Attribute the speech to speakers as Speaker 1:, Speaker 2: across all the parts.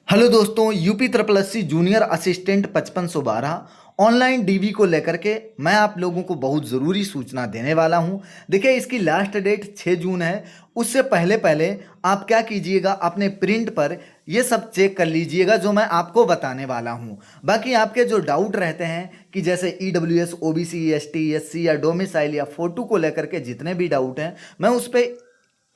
Speaker 1: Hello दोस्तों, UP triple SC junior assistant 5512 online DV को लेकर के मैं आप लोगों को बहुत ज़रूरी सूचना देने वाला हूं। देखिए, इसकी लास्ट डेट 6 जून है। उससे पहले पहले आप क्या कीजिएगा, अपने प्रिंट पर ये सब चेक कर लीजिएगा जो मैं आपको बताने वाला हूं। बाकी आपके जो डाउट रहते हैं कि जैसे ईडब्ल्यूएस, ओबीसी, एसटी, एससी या डोमिसाइल या फोटो को लेकर के जितने भी डाउट हैं, मैं उस पर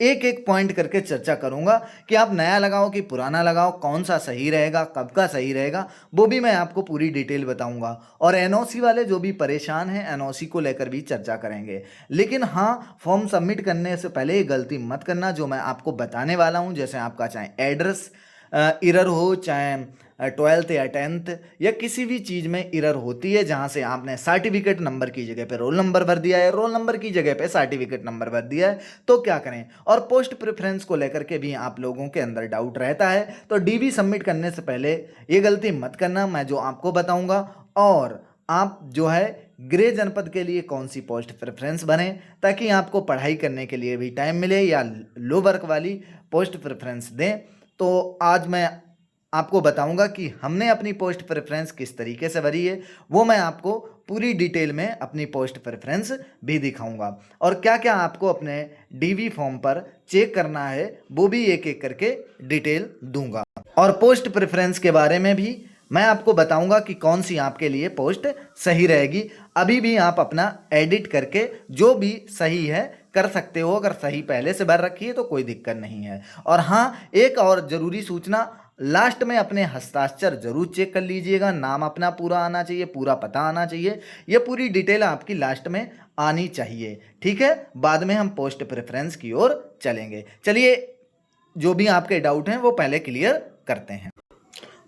Speaker 1: एक एक पॉइंट करके चर्चा करूंगा कि आप नया लगाओ कि पुराना लगाओ, कौन सा सही रहेगा, कब का सही रहेगा, वो भी मैं आपको पूरी डिटेल बताऊंगा। और एनओसी वाले जो भी परेशान हैं, एनओसी को लेकर भी चर्चा करेंगे। लेकिन हाँ, फॉर्म सबमिट करने से पहले ये गलती मत करना जो मैं आपको बताने वाला हूँ। जैसे आपका चाहे एड्रेस इरर हो, चाहे 12th या 10th या किसी भी चीज़ में इरर होती है, जहाँ से आपने सर्टिफिकेट नंबर की जगह पे रोल नंबर भर दिया है, रोल नंबर की जगह पे सर्टिफिकेट नंबर भर दिया है, तो क्या करें। और पोस्ट प्रेफरेंस को लेकर के भी आप लोगों के अंदर डाउट रहता है, तो डीवी सबमिट करने से पहले ये गलती मत करना, मैं जो आपको बताऊंगा। और आप जो है ग्रे जनपद के लिए कौन सी पोस्ट प्रेफरेंस बने, ताकि आपको पढ़ाई करने के लिए भी टाइम मिले, या लो वर्क वाली पोस्ट प्रेफरेंस दें। तो आज मैं आपको बताऊंगा कि हमने अपनी पोस्ट प्रेफरेंस किस तरीके से भरी है। वो मैं आपको पूरी डिटेल में अपनी पोस्ट प्रेफरेंस भी दिखाऊंगा, और क्या क्या आपको अपने डीवी फॉर्म पर चेक करना है वो भी एक एक करके डिटेल दूंगा। और पोस्ट प्रेफरेंस के बारे में भी मैं आपको बताऊंगा कि कौन सी आपके लिए पोस्ट सही रहेगी। अभी भी आप अपना एडिट करके जो भी सही है कर सकते हो, अगर सही पहले से भर रखी है तो कोई दिक्कत नहीं है। और हाँ, एक और ज़रूरी सूचना, लास्ट में अपने हस्ताक्षर जरूर चेक कर लीजिएगा। नाम अपना पूरा आना चाहिए, पूरा पता आना चाहिए, ये पूरी डिटेल आपकी लास्ट में आनी चाहिए। ठीक है, बाद में हम पोस्ट प्रेफरेंस की ओर चलेंगे। चलिए, जो भी आपके डाउट हैं वो पहले क्लियर करते हैं।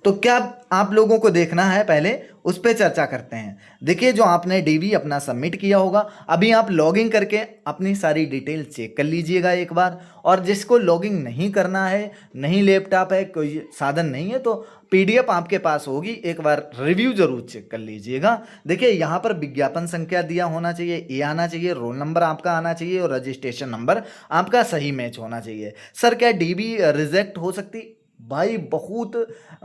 Speaker 1: तो क्या आप लोगों को देखना है, पहले उस पर चर्चा करते हैं। देखिए, जो आपने डीवी अपना सबमिट किया होगा, अभी आप लॉगिन करके अपनी सारी डिटेल चेक कर लीजिएगा एक बार। और जिसको लॉगिन नहीं करना है, नहीं लैपटॉप है, कोई साधन नहीं है, तो पीडीएफ आपके पास होगी, एक बार रिव्यू जरूर चेक कर लीजिएगा। देखिए, यहाँ पर विज्ञापन संख्या दिया होना चाहिए, ये आना चाहिए, रोल नंबर आपका आना चाहिए, और रजिस्ट्रेशन नंबर आपका सही मैच होना चाहिए। सर, क्या डीवी रिजेक्ट हो सकती? भाई, बहुत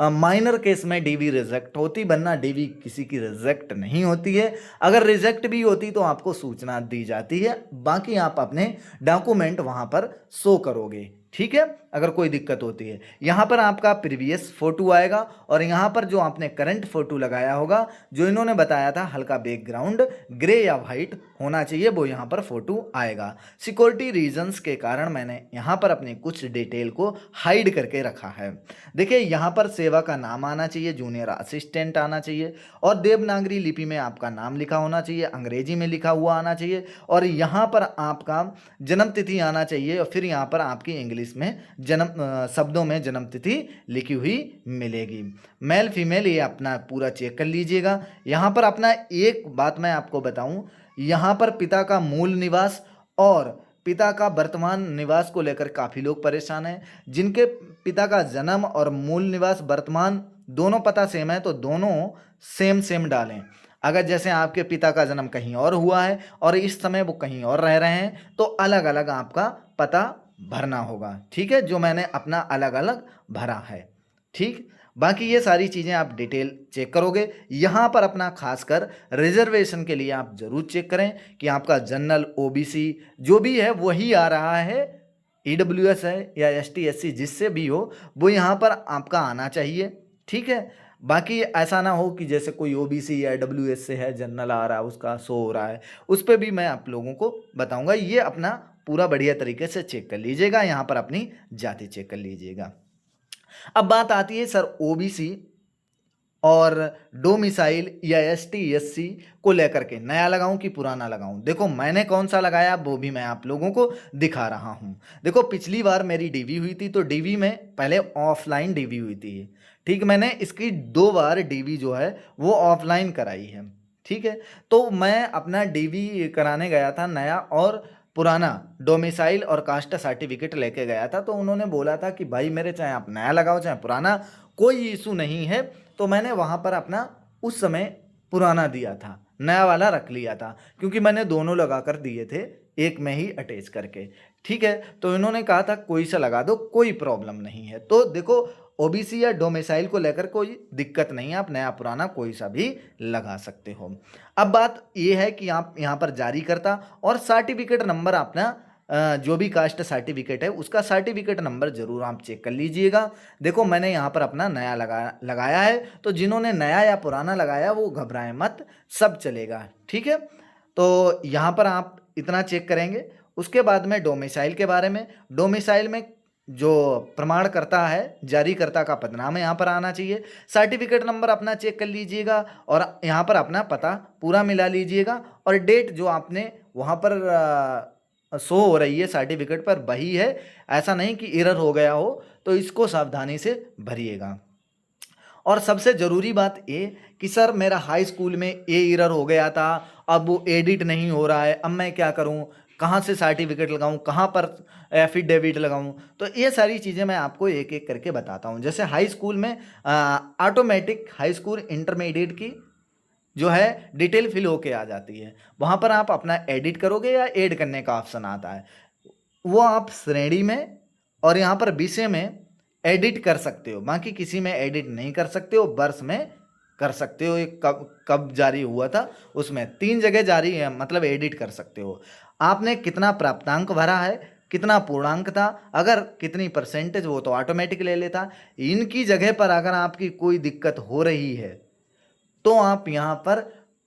Speaker 1: माइनर केस में डीवी रिजेक्ट होती, वरना डीवी किसी की रिजेक्ट नहीं होती है। अगर रिजेक्ट भी होती तो आपको सूचना दी जाती है, बाकी आप अपने डॉक्यूमेंट वहां पर शो करोगे। ठीक है, अगर कोई दिक्कत होती है। यहाँ पर आपका प्रीवियस फोटो आएगा, और यहाँ पर जो आपने करंट फोटो लगाया होगा, जो इन्होंने बताया था हल्का बैकग्राउंड ग्रे या वाइट होना चाहिए, वो यहाँ पर फोटो आएगा। सिक्योरिटी रीजंस के कारण मैंने यहाँ पर अपनी कुछ डिटेल को हाइड करके रखा है। देखिए, यहाँ पर सेवा का नाम आना चाहिए, जूनियर असिस्टेंट आना चाहिए, और देवनागरी लिपि में आपका नाम लिखा होना चाहिए, अंग्रेजी में लिखा हुआ आना चाहिए, और यहाँ पर आपका जन्म तिथि आना चाहिए, और फिर यहाँ पर आपकी इंग्लिश में जन्म शब्दों में जन्म तिथि लिखी हुई मिलेगी। मेल फीमेल ये अपना पूरा चेक कर लीजिएगा। यहाँ पर अपना एक बात मैं आपको बताऊँ, यहाँ पर पिता का मूल निवास और पिता का वर्तमान निवास को लेकर काफ़ी लोग परेशान हैं। जिनके पिता का जन्म और मूल निवास वर्तमान दोनों पता सेम है, तो दोनों सेम सेम डालें। अगर जैसे आपके पिता का जन्म कहीं और हुआ है और इस समय वो कहीं और रह रहे हैं, तो अलग अलग आपका पता भरना होगा। ठीक है, जो मैंने अपना अलग अलग भरा है। ठीक, बाकी ये सारी चीज़ें आप डिटेल चेक करोगे। यहाँ पर अपना खासकर रिजर्वेशन के लिए आप ज़रूर चेक करें कि आपका जनरल, ओबीसी जो भी है वही आ रहा है, ईडब्ल्यूएस है या एसटी एससी जिससे भी हो, वो यहाँ पर आपका आना चाहिए। ठीक है, बाकी ऐसा ना हो कि जैसे कोई ओबीसी या डब्ल्यूएस से है, जनरल आ रहा है, उसका शो हो रहा है, उस पर भी मैं आप लोगों को बताऊंगा। ये अपना पूरा बढ़िया तरीके से चेक कर लीजिएगा, यहाँ पर अपनी जाति चेक कर लीजिएगा। अब बात आती है सर ओबीसी और डोमिसाइल या एसटी एससी को लेकर के, नया लगाऊं कि पुराना लगाऊं। देखो, मैंने कौन सा लगाया वो भी मैं आप लोगों को दिखा रहा हूं। देखो, पिछली बार मेरी डीवी हुई थी, तो डीवी में पहले ऑफलाइन डीवी हुई थी। ठीक, मैंने इसकी 2 बार डीवी जो है वो ऑफलाइन कराई है। ठीक है, तो मैं अपना डीवी कराने गया था, नया और पुराना डोमिसाइल और कास्ट सर्टिफिकेट लेके गया था। तो उन्होंने बोला था कि भाई मेरे, चाहे आप नया लगाओ चाहे पुराना, कोई इशू नहीं है। तो मैंने वहाँ पर अपना उस समय पुराना दिया था, नया वाला रख लिया था, क्योंकि मैंने दोनों लगा कर दिए थे, एक में ही अटैच करके। ठीक है, तो इन्होंने कहा था कोई सा लगा दो, कोई प्रॉब्लम नहीं है। तो देखो, ओबीसी या डोमिसाइल को लेकर कोई दिक्कत नहीं है, आप नया पुराना कोई सा भी लगा सकते हो। अब बात ये है कि आप यहाँ पर जारीकर्ता और सर्टिफिकेट नंबर अपना जो भी कास्ट सर्टिफिकेट है उसका सर्टिफिकेट नंबर जरूर आप चेक कर लीजिएगा। देखो मैंने यहाँ पर अपना नया लगाया है, तो जिन्होंने नया या पुराना लगाया वो घबराएं मत, सब चलेगा, ठीक है। तो यहाँ पर आप इतना चेक करेंगे। उसके बाद में डोमिसाइल के बारे में, डोमिसाइल में जो प्रमाणकर्ता है, जारीकर्ता का पदनाम यहाँ पर आना चाहिए। सर्टिफिकेट नंबर अपना चेक कर लीजिएगा और यहाँ पर अपना पता पूरा मिला लीजिएगा, और डेट जो आपने वहाँ पर शो हो रही है सर्टिफिकेट पर वही है, ऐसा नहीं कि एरर हो गया हो, तो इसको सावधानी से भरिएगा। और सबसे ज़रूरी बात ये कि सर मेरा हाई स्कूल में ये एरर हो गया था, अब वो एडिट नहीं हो रहा है, अब मैं क्या करूं, कहाँ से सर्टिफिकेट लगाऊं, कहाँ पर एफिडेविट लगाऊं, तो ये सारी चीज़ें मैं आपको एक एक करके बताता हूं। जैसे हाई स्कूल में ऑटोमेटिक हाई स्कूल इंटरमीडिएट की जो है डिटेल फिल होके आ जाती है, वहाँ पर आप अपना एडिट करोगे या ऐड करने का ऑप्शन आता है, वो आप श्रेणी में और यहाँ पर विषय में एडिट कर सकते हो, बाकी किसी में एडिट नहीं कर सकते हो। वर्ष में कर सकते हो, एक कब कब जारी हुआ था उसमें 3 जगह जारी है, मतलब एडिट कर सकते हो। आपने कितना प्राप्तांक भरा है, कितना पूर्णांक था, अगर कितनी परसेंटेज, वो तो ऑटोमेटिक ले लेता। इनकी जगह पर अगर आपकी कोई दिक्कत हो रही है तो आप यहाँ पर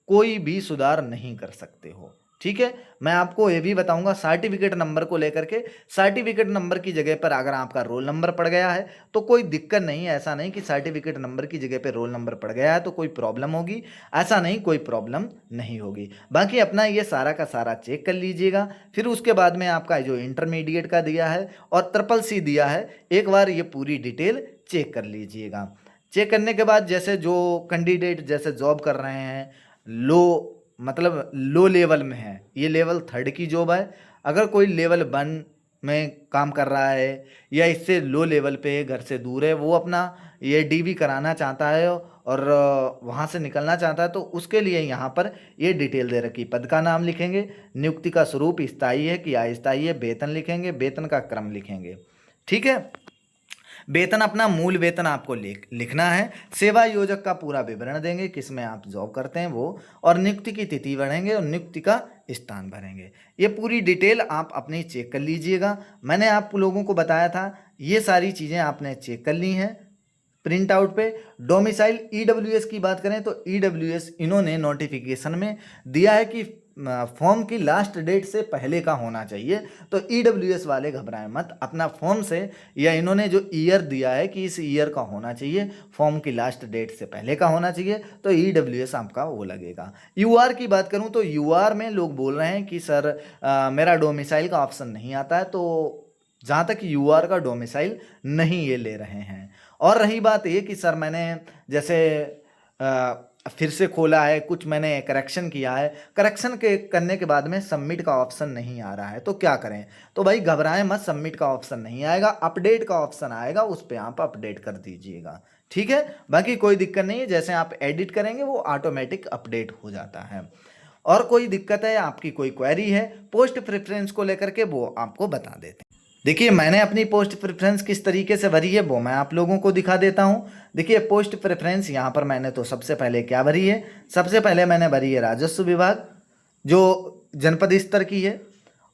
Speaker 1: कोई भी सुधार नहीं कर सकते हो, ठीक है। मैं आपको ये भी बताऊंगा सर्टिफिकेट नंबर को लेकर के, सर्टिफिकेट नंबर की जगह पर अगर आपका रोल नंबर पड़ गया है तो कोई दिक्कत नहीं है। ऐसा नहीं कि सर्टिफिकेट नंबर की जगह पे रोल नंबर पड़ गया है तो कोई प्रॉब्लम होगी, ऐसा नहीं, कोई प्रॉब्लम नहीं होगी। बाकी अपना ये सारा का सारा चेक कर लीजिएगा। फिर उसके बाद में आपका जो इंटरमीडिएट का दिया है और ट्रिपल सी दिया है, एक बार ये पूरी डिटेल चेक कर लीजिएगा। चेक करने के बाद जैसे जो कैंडिडेट जैसे जॉब कर रहे हैं, मतलब लो लेवल में है, ये लेवल 3 की जॉब है। अगर कोई लेवल 1 में काम कर रहा है या इससे लो लेवल पे घर से दूर है, वो अपना ये डीवी कराना चाहता है और वहाँ से निकलना चाहता है, तो उसके लिए यहाँ पर ये डिटेल दे रखी। पद का नाम लिखेंगे, नियुक्ति का स्वरूप स्थायी है कि अस्थायी है, वेतन लिखेंगे, वेतन का क्रम लिखेंगे, ठीक है। वेतन अपना मूल वेतन आपको लिखना है। सेवा योजक का पूरा विवरण देंगे, किसमें आप जॉब करते हैं वो, और नियुक्ति की तिथि भरेंगे और नियुक्ति का स्थान भरेंगे। ये पूरी डिटेल आप अपनी चेक कर लीजिएगा। मैंने आप लोगों को बताया था ये सारी चीज़ें आपने चेक कर ली हैं प्रिंट आउट पे। डोमिसाइल ईडब्ल्यूएस की बात करें तो ईडब्ल्यूएस इन्होंने नोटिफिकेशन में दिया है कि फॉर्म की लास्ट डेट से पहले का होना चाहिए, तो ईडब्ल्यूएस वाले घबराएं मत, अपना फॉर्म से, या इन्होंने जो ईयर दिया है कि इस ईयर का होना चाहिए, फॉर्म की लास्ट डेट से पहले का होना चाहिए, तो ईडब्ल्यूएस आपका वो लगेगा। यूआर की बात करूं तो यूआर में लोग बोल रहे हैं कि सर मेरा डोमिसाइल का ऑप्शन नहीं आता है, तो जहाँ तक यूआर का डोमिसाइल नहीं ये ले रहे हैं। और रही बात ये कि सर मैंने जैसे फिर से खोला है, कुछ मैंने करेक्शन किया है, करेक्शन के करने के बाद में सबमिट का ऑप्शन नहीं आ रहा है, तो क्या करें, तो भाई घबराएं मत, सबमिट का ऑप्शन नहीं आएगा, अपडेट का ऑप्शन आएगा, उस पर आप अपडेट कर दीजिएगा, ठीक है। बाकी कोई दिक्कत नहीं है, जैसे आप एडिट करेंगे वो ऑटोमेटिक अपडेट हो जाता है। और कोई दिक्कत है, आपकी कोई क्वेरी है पोस्ट प्रेफरेंस को लेकर के, वो आपको बता देते हैं। देखिए मैंने अपनी पोस्ट प्रेफरेंस किस तरीके से भरी है वो मैं आप लोगों को दिखा देता हूं। देखिए पोस्ट प्रेफरेंस यहाँ पर मैंने तो सबसे पहले क्या भरी है, सबसे पहले मैंने भरी है राजस्व विभाग जो जनपद स्तर की है,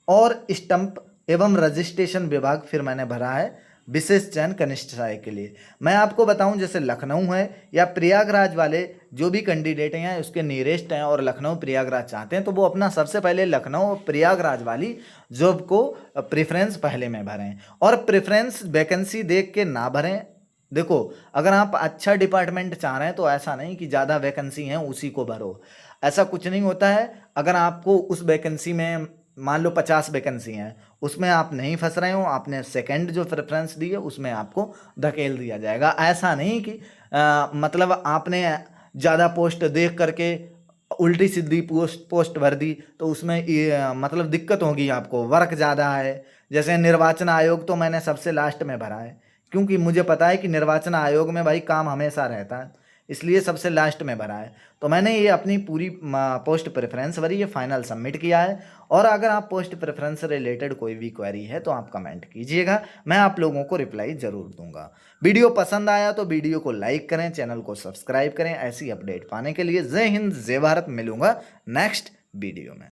Speaker 1: और स्टंप एवं रजिस्ट्रेशन विभाग फिर मैंने भरा है विशेष चयन कनिष्ठ सहायक के लिए। मैं आपको बताऊं जैसे लखनऊ है या प्रयागराज वाले जो भी कैंडिडेट हैं उसके नियरेस्ट हैं और लखनऊ प्रयागराज चाहते हैं, तो वो अपना सबसे पहले लखनऊ और प्रयागराज वाली जॉब को प्रेफरेंस पहले में भरें, और प्रेफरेंस वैकेंसी देख के ना भरें। देखो अगर आप अच्छा डिपार्टमेंट चाह रहे हैं तो ऐसा नहीं कि ज़्यादा वैकेंसी हैं उसी को भरो, ऐसा कुछ नहीं होता है। अगर आपको उस वैकेंसी में मान लो 50 वैकेंसी हैं, उसमें आप नहीं फंस रहे हो, आपने सेकंड जो प्रेफरेंस दी है उसमें आपको धकेल दिया जाएगा। ऐसा नहीं कि मतलब आपने ज़्यादा पोस्ट देख करके उल्टी सीधी पोस्ट भर दी तो उसमें मतलब दिक्कत होगी आपको, वर्क ज़्यादा है। जैसे निर्वाचन आयोग तो मैंने सबसे लास्ट में भरा है, क्योंकि मुझे पता है कि निर्वाचन आयोग में भाई काम हमेशा रहता है, इसलिए सबसे लास्ट में भरा है। तो मैंने ये अपनी पूरी पोस्ट प्रेफरेंस भरी, ये फाइनल सबमिट किया है। और अगर आप पोस्ट प्रेफरेंस से रिलेटेड कोई भी क्वेरी है तो आप कमेंट कीजिएगा, मैं आप लोगों को रिप्लाई ज़रूर दूंगा। वीडियो पसंद आया तो वीडियो को लाइक करें, चैनल को सब्सक्राइब करें ऐसी अपडेट पाने के लिए। जय हिंद, जय भारत। मिलूंगा नेक्स्ट वीडियो में।